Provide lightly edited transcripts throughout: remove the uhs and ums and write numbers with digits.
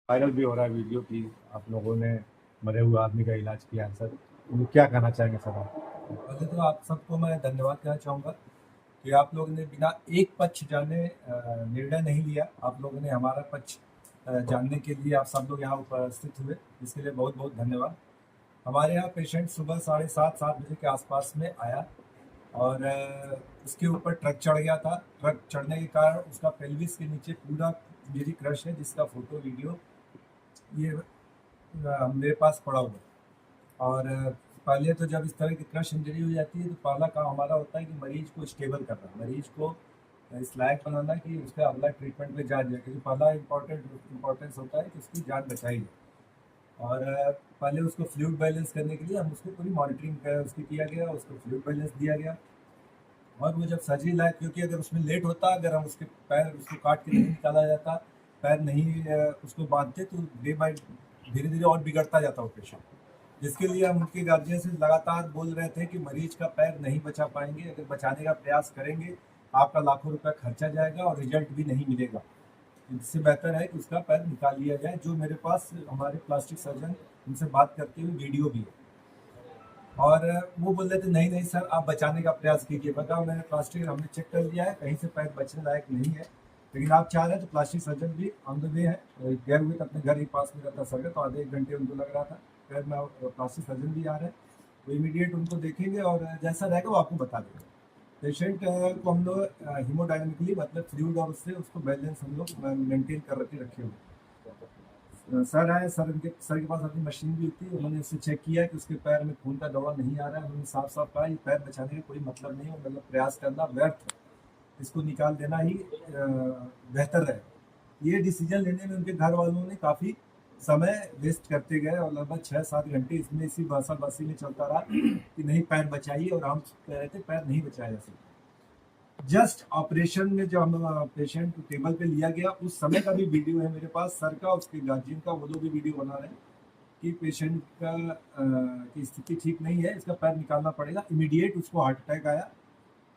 Viral भी हो रहा है वीडियो कि आप लोगों ने मरे हुए आदमी का इलाज किया है सर। तो क्या कहना चाहेंगे सर आप? पहले तो आप सबको मैं धन्यवाद कहना चाहूँगा कि आप लोगों ने बिना एक पक्ष जाने निर्णय नहीं लिया। आप लोगों ने हमारा पक्ष जानने के लिए आप सब लोग यहाँ उपस्थित हुए, इसके लिए बहुत बहुत धन्यवाद। हमारे यहाँ पेशेंट सुबह 7:30 बजे के आसपास में आया और उसके ऊपर ट्रक चढ़ गया था। ट्रक चढ़ने के कारण उसका पेल्विस के नीचे पूरा इंजरी क्रश है, जिसका फोटो वीडियो ये मेरे पास पड़ा हुआ है। और पहले तो जब इस तरह की क्रश इंजरी हो जाती है तो पहला काम हमारा होता है कि मरीज को स्टेबल करना, मरीज को इस लायक बनाना कि उसका अगला ट्रीटमेंट में जान जाए, क्योंकि पहला इम्पोर्टेंस होता है कि उसकी जान बचाई जाए। और पहले उसको फ्लूइड बैलेंस करने के लिए हम उसको पूरी मॉनिटरिंग उसकी किया गया, उसको फ्लूइड बैलेंस दिया गया। और वो जब सर्जरी लायक, क्योंकि अगर उसमें लेट होता, अगर हम उसके पैर उसको काट के नहीं निकाला जाता, पैर नहीं उसको बांधते, तो डे बाई धीरे धीरे और बिगड़ता जाता वो पेशेंट। जिसके लिए हम उनके गार्जियन से लगातार बोल रहे थे कि मरीज का पैर नहीं बचा पाएंगे, अगर बचाने का प्रयास करेंगे आपका लाखों रुपया खर्चा जाएगा और रिजल्ट भी नहीं मिलेगा। इससे बेहतर है कि उसका पैर निकाल लिया जाए, जो मेरे पास हमारे प्लास्टिक सर्जन उनसे बात करते हुए वीडियो भी है। और वो बोल रहे थे नहीं नहीं सर, आप बचाने का प्रयास कीजिए। बताओ, मैंने प्लास्टिक हमने चेक कर लिया है, कहीं से पैर बचने लायक नहीं है, लेकिन आप चाह रहे हैं तो प्लास्टिक सर्जन भी ऑन द वे है। गए हुए अपने घर ही पास में रहता सर, तो आधे 1 घंटे उनको लग रहा था। खैर मैं प्लास्टिक सर्जन भी आ रहे हैं, तो इमीडिएट उनको देखेंगे और जैसा रहेगा वो आपको बता देंगे। पेशेंट को हम लोग हीमोडायनेमिकली मतलब फ्लूइड और उससे उसको बैलेंस हम लोग मेंटेन कर रखे हुए। सर आए, सर के पास अपनी मशीन भी थी, उन्होंने उससे चेक किया कि उसके पैर में खून का दौरा नहीं आ रहा है। उन्होंने साफ साफ कहा ये पैर बचाने का कोई मतलब नहीं है, मतलब प्रयास करना व्यर्थ है, इसको निकाल देना ही बेहतर है। ये डिसीजन लेने में उनके घर वालों ने काफ़ी समय वेस्ट करते गए और लगभग 6-7 घंटे इसमें इसी बासी में चलता रहा कि नहीं पैर बचाइए, और हम कह रहे थे पैर नहीं बचाया जा सकता। जस्ट ऑपरेशन में जब हम पेशेंट को टेबल पे लिया गया उस समय का भी वीडियो है मेरे पास, सर का, उसके गार्जियन का, वो लोग भी वीडियो बना रहे हैं कि पेशेंट का की स्थिति ठीक नहीं है, इसका पैर निकालना पड़ेगा। इमीडिएट उसको हार्ट अटैक आया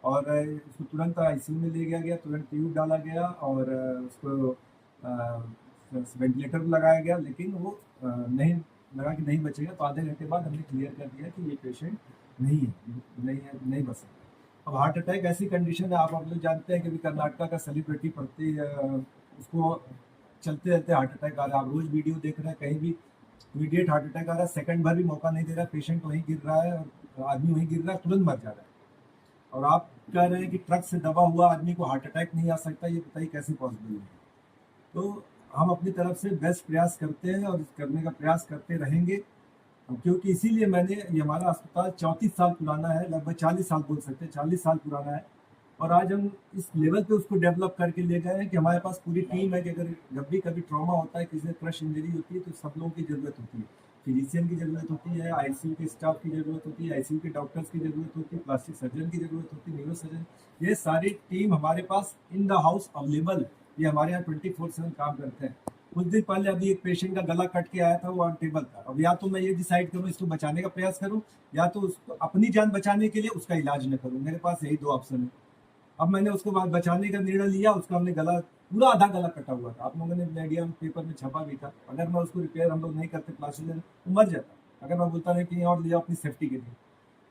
और उसको तुरंत आईसीयू में ले गया, तुरंत ट्यूब डाला गया और उसको वेंटिलेटर लगाया गया, लेकिन वो नहीं लगा कि नहीं बचेगा। तो आधे घंटे बाद हमने क्लियर कर दिया कि ये पेशेंट नहीं बच सकता। अब हार्ट अटैक ऐसी कंडीशन है, आप लोग जानते हैं कि अभी कर्नाटका का सेलिब्रिटी प्रति उसको चलते रहते हार्ट अटैक आ रहा है। आप रोज वीडियो देख रहे हैं, कहीं भी इमीडिएट हार्ट अटैक आ रहा है, सेकंड भर भी मौका नहीं दे रहा, पेशेंट वहीं गिर रहा है और आदमी वहीं गिर रहा है, तुरंत मर जा रहा है। और आप कह रहे हैं कि ट्रक से दबा हुआ आदमी को हार्ट अटैक नहीं आ सकता, ये बताइए कैसे पॉसिबल है? तो हम अपनी तरफ से बेस्ट प्रयास करते हैं और करने का प्रयास करते रहेंगे, क्योंकि इसीलिए मैंने ये हमारा अस्पताल 34 साल पुराना है, लगभग 40 साल बोल सकते हैं, 40 साल पुराना है। और आज हम इस लेवल पे उसको डेवलप करके ले गए हैं कि हमारे पास पूरी टीम है कि अगर जब भी कभी ट्रॉमा होता है, किसी क्रश इंजरी होती है, तो सब लोगों की ज़रूरत होती है। फिजिशियन की ज़रूरत होती है, आईसीयू के स्टाफ की ज़रूरत होती है, आईसीयू के डॉक्टर्स की ज़रूरत होती है, प्लास्टिक सर्जन की ज़रूरत होती है, न्यूरो सर्जन, ये सारी टीम हमारे पास इन द हाउस अवेलेबल। ये हमारे यहाँ 24/7 काम करते हैं। कुछ दिन पहले अभी एक पेशेंट का गला कट के आया था, वो ऑन टेबल था। अब या तो मैं ये डिसाइड करूँ इसको बचाने का प्रयास करूँ, या तो उसको अपनी जान बचाने के लिए उसका इलाज न करूँ। मेरे पास यही 2 ऑप्शन है। अब मैंने उसको बाद बचाने का निर्णय लिया, उसका हमने गला पूरा आधा गला कटा हुआ था, आप लोगों ने मीडिया में पेपर में छपा भी था। अगर मैं उसको रिपेयर हम लोग नहीं करते प्लास्टिक तो मर जाता, अगर मैं बोलता नहीं कहीं और लिया अपनी सेफ्टी के लिए।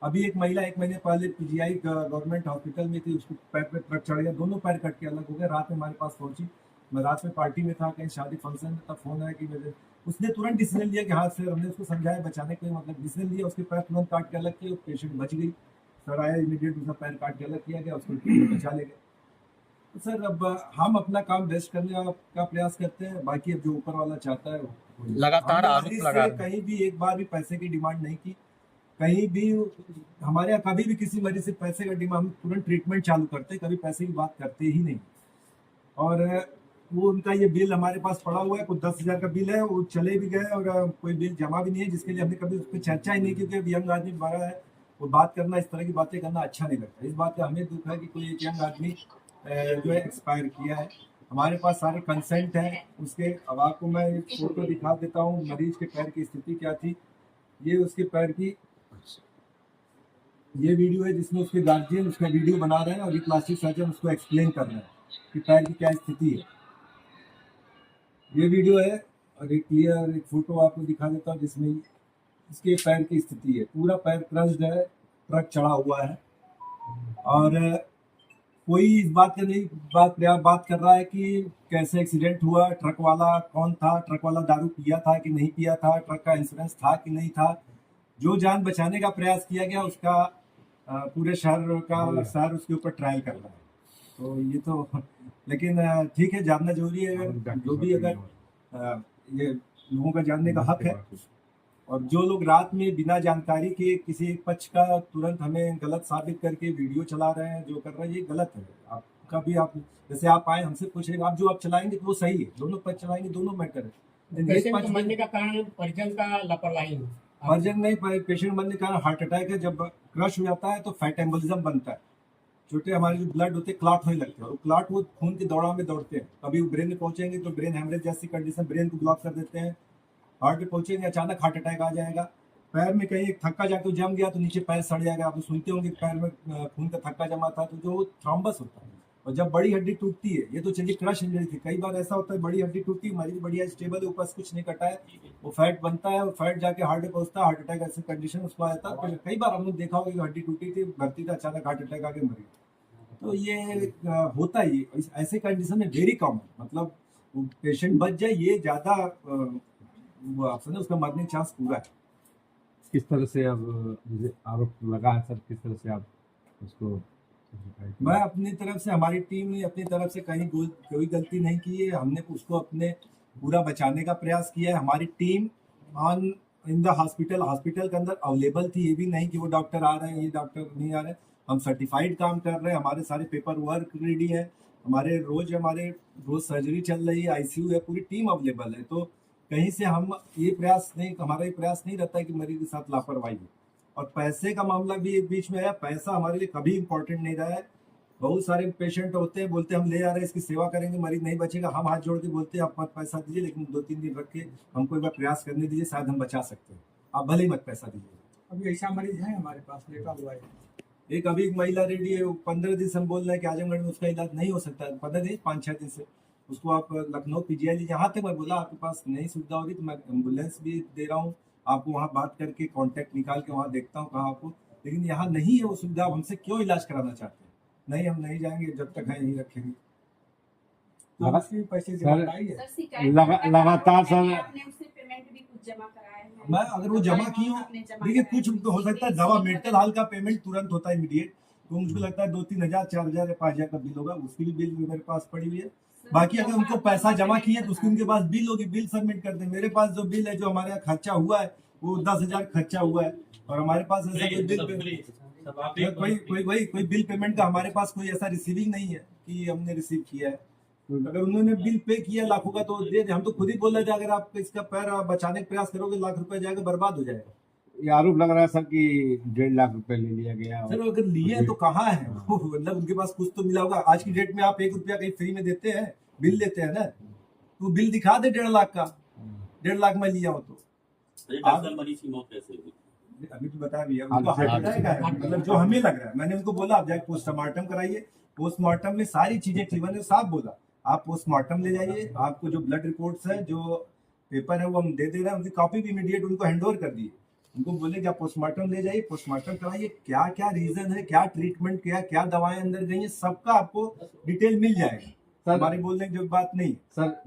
अभी एक महिला 1 महीने पहले पीजीआई गवर्नमेंट हॉस्पिटल में थी, उसको पैर पे ट्रक चढ़ गया, दोनों पैर कट के अलग हो गए। रात में हमारे पास पहुंची, मैं रात में पार्टी में था, कहीं शादी फंक्शन में, तब फोन आया कि मेरे, उसने तुरंत डिसीजन लिया कि हाँ सर, हमने उसको समझाया बचाने के लिए, मतलब डिसीजन लिया, उसके पैर तुरंत काट के अलग किए, पेशेंट बच गई। सर आया, इमीडिएट उसका पैर काट के अलग किया गया, उसको बचा ले गए। तो सर अब हम अपना काम बेस्ट करने का प्रयास करते हैं, बाकी अब जो ऊपर वाला चाहता है वो लगातार हमने आरोप मरीज लगा से रहे हैं। कहीं भी एक बार भी पैसे की डिमांड नहीं की, कहीं भी हमारे यहाँ कभी भी किसी मरीज से पैसे का डिमांड, हम तुरंत ट्रीटमेंट चालू करते, कभी पैसे की बात करते ही नहीं। और वो उनका ये बिल हमारे पास पड़ा हुआ है, कुछ 10,000 का बिल है, वो चले भी गए और कोई बिल जमा भी नहीं है, जिसके लिए हमने कभी उस पर चर्चा ही नहीं की, क्योंकि यंग आदमी बड़ा है, वो बात करना, इस तरह की बातें करना अच्छा नहीं लगता। इस बात का हमें दुख है कि कोई एक यंग आदमी जो है एक्सपायर किया है। हमारे पास सारे कंसेंट है उसके। अब आपको मैं एक फोटो दिखा देता हूँ, मरीज के पैर की स्थिति क्या थी। ये उसके पैर की ये वीडियो है, जिसमें उसके गार्जियन उसका वीडियो बना रहे हैं और ये प्लास्टिक सर्जन उसको एक्सप्लेन कर रहे हैं कि पैर की क्या स्थिति है। ये वीडियो है और एक क्लियर एक फोटो आपको दिखा देता हूँ जिसमें इसके पैर की स्थिति है, पूरा पैर क्रश्ड है, ट्रक चढ़ा हुआ है। और कोई इस बात का नहीं बात कर रहा है कि कैसे एक्सीडेंट हुआ, ट्रक वाला कौन था, ट्रक वाला दारू पिया था कि नहीं पिया था, ट्रक का इंश्योरेंस था कि नहीं था। जो जान बचाने का प्रयास किया गया उसका पूरे शहर उसके ऊपर ट्रायल कर रहा है। तो ये तो लेकिन ठीक है, जानना जरूरी है। अगर जो भी अगर ये लोगों का जानने का हक है, और जो लोग रात में बिना जानकारी के किसी एक पक्ष का तुरंत हमें गलत साबित करके वीडियो चला रहे हैं, जो कर रहे हैं ये गलत है। आपका भी आप जैसे आप आए हमसे पूछेंगे, आप जो आप चलाएंगे तो वो सही है, दोनों पक्ष चलाएंगे, दोनों मैटर है। पेशेंट को मरने का कारण परिजन का लापरवाही है। परिजन नहीं, पेशेंट मरने का कारण हार्ट अटैक है। जब क्रश हो जाता है तो फैट एम्बोलिज्म बनता है, छोटे हमारे जो ब्लड होते हैं क्लॉट होने लगते हैं, और क्लॉट वो खून के दौड़ाव में दौड़ते हैं। कभी ब्रेन में पहुंचेंगे तो ब्रेन हेमरेज जैसी कंडीशन, ब्रेन को ब्लॉक कर देते हैं। हार्ट में पहुंचेंगे अचानक हार्ट अटैक आ जाएगा। पैर में कहीं एक थक्का जाकर जम गया तो नीचे पैर सड़ जाएगा। आप सुनते होंगे पैर में खून का थक्का जमा था तो जो थ्रोम्बस होता है। और जब बड़ी हड्डी टूटती है, ये तो चलिए क्रश इंजरी थी, कई बार ऐसा होता है बड़ी हड्डी टूटी, मरीज बढ़िया स्टेबल है, ऊपर कुछ नहीं कटा है, वो फैट बनता है, वो फैट जाके हार्ट में पहुंचता है, हार्ट अटैक ऐसी कंडीशन उसको आ जाता है। कई बार हम लोग देखा होगा कि हड्डी टूटी थी, भर्ती था, अचानक हार्ट अटैक आके मरी। तो ये होता ही ऐसे कंडीशन में वेरी कॉमन, मतलब पेशेंट बच जाए ये ज्यादा वो ऑप्शन है, उसका मरने चांस पूरा है। किस तरह से अब मुझे आरोप लगा है सर, किस तरह से आप उसको? मैं अपनी तरफ से, हमारी टीम ने अपनी तरफ से कहीं कोई गलती नहीं की है। हमने उसको अपने पूरा बचाने का प्रयास किया है। हमारी टीम इन द हॉस्पिटल के अंदर अवेलेबल थी, ये भी नहीं कि वो डॉक्टर आ रहे हैं, ये डॉक्टर नहीं आ रहे। हम सर्टिफाइड काम कर रहे हैं, हमारे सारे पेपर वर्क रेडी है, हमारे रोज सर्जरी चल रही है, आईसीयू है, पूरी टीम अवेलेबल है। तो कहीं से हमारा ये प्रयास नहीं रहता है कि मरीज के साथ लापरवाही हो। और पैसे का मामला भी एक बीच में आया, पैसा हमारे लिए कभी इंपॉर्टेंट नहीं रहा है। बहुत सारे पेशेंट होते हैं, बोलते हैं हम ले आ रहे हैं, इसकी सेवा करेंगे, मरीज नहीं बचेगा, हम हाथ जोड़ के बोलते हैं आप मत पैसा दीजिए, लेकिन 2-3 दिन रख के हमको एक बार प्रयास करने दीजिए, शायद हम बचा सकते हैं, आप भले ही मत पैसा दीजिए। अभी ऐसा मरीज है हमारे पास लेटा हुआ है, एक अभी एक महिला रेडी है, 15 दिन से हम बोल रहे हैं कि आजमगढ़ में उसका इलाज नहीं हो सकता है, 15 दिन 5-6 दिन से उसको आप लखनऊ पीजीआई लीजिए। यहाँ तक मैं बोला आपके पास नहीं सुविधा होगी तो मैं एम्बुलेंस भी दे रहा हूँ आपको, वहाँ बात करके कॉन्टैक्ट निकाल के वहाँ देखता हूँ कहाँ आपको, लेकिन यहाँ नहीं है वो सुविधा। आप हमसे क्यों इलाज कराना चाहते हैं? नहीं, हम नहीं जाएंगे, जब तक है यहीं रखेंगे। तो उसके पैसे सर, जमा कराइए। लगातार सर आपने उससे पेमेंट भी कुछ जमा कराया है? मैं अगर वो जमा की हो, देखिए कुछ हो सकता है दवा मेडिकल हॉल का पेमेंट तुरंत होता है इमीडिएट, तो मुझको लगता है 2-3 हज़ार 4 हज़ार या 5 हज़ार का बिल होगा, उसकी भी बिल मेरे पास पड़ी हुई है। बाकी अगर उनको पैसा जमा किया तो उसकी उनके पास बिल होगी, बिल सबमिट कर दें। मेरे पास जो बिल है, जो हमारे यहाँ खर्चा हुआ है वो 10,000 खर्चा हुआ है, और हमारे पास ऐसा कोई बिल पेमेंट का हमारे पास कोई ऐसा रिसीविंग नहीं है कि हमने रिसीव किया है। अगर उन्होंने बिल पे किया लाखों का तो दे दे। हम तो खुद ही बोल रहे थे अगर आप इसका पैर बचाने का प्रयास करोगे लाख रुपए जाएगा, बर्बाद हो जाएगा। ये आरोप लग रहा है सर कि 1.5 लाख रुपए ले लिया गया। सर अगर लिए तो कहाँ है मतलब उनके पास कुछ तो मिला होगा। आज की डेट में आप 1 रुपया कहीं फ्री में देते हैं, बिल देते हैं ना, तो बिल दिखा दे 1.5 लाख का, 1.5 लाख में लिया हो तो। मरीज की मौत कैसे हुई? अभी तो बता भी है, उनको हार्ट अटैक है, मतलब जो हमें लग रहा है। मैंने उनको बोला आप जाके पोस्टमार्टम कराइए, पोस्टमार्टम में सारी चीजें क्लियर है, साफ बोला आप पोस्टमार्टम ले जाइए, आपको जो ब्लड रिपोर्ट्स है, जो पेपर है वो हम दे दे रहे हैं, उनकी कॉपी भी इमीडिएट उनको हैंड ओवर कर दिए। उनको बोले कि आप पोस्टमार्टम ले जाइए, पोस्टमार्टम कराइए, क्या क्या रीजन है, क्या ट्रीटमेंट किया, क्या दवाएं अंदर गई है, सबका आपको डिटेल मिल जाएगा। हमारे बोलने की जो बात नहीं सर